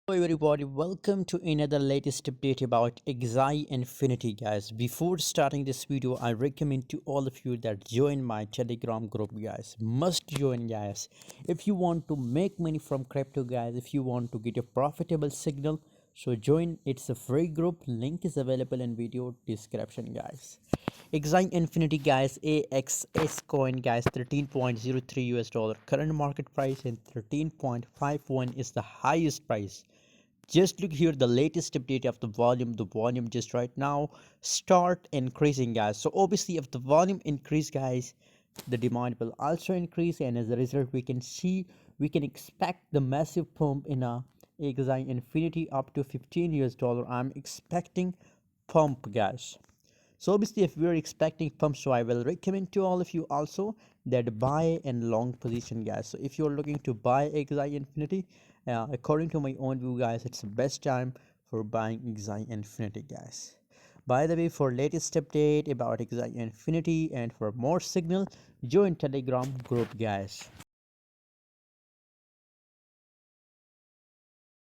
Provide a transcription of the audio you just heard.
Hello everybody, welcome to another latest update about Axie Infinity guys. Before starting this video, I recommend to all of you that join my Telegram group guys. Must join guys. If you want to make money from crypto guys, if you want to get a profitable signal, so join. It's a free group. Link is available in video description guys. Axie Infinity guys, AXS coin guys, 13.03 US dollar current market price and 13.51 is the highest price. Just look here, the latest update of the volume just right now start increasing guys. So obviously if the volume increase guys, the demand will also increase, and as a result we can expect the massive pump in a Axie Infinity up to 15 US dollar. I'm expecting pump guys. So obviously if we're expecting pump, so I will recommend to all of you also that buy and long position guys. So if you're looking to buy Axie Infinity, according to my own view guys, it's the best time for buying Axie Infinity guys. By the way, for latest update about Axie Infinity and for more signal, join Telegram group guys.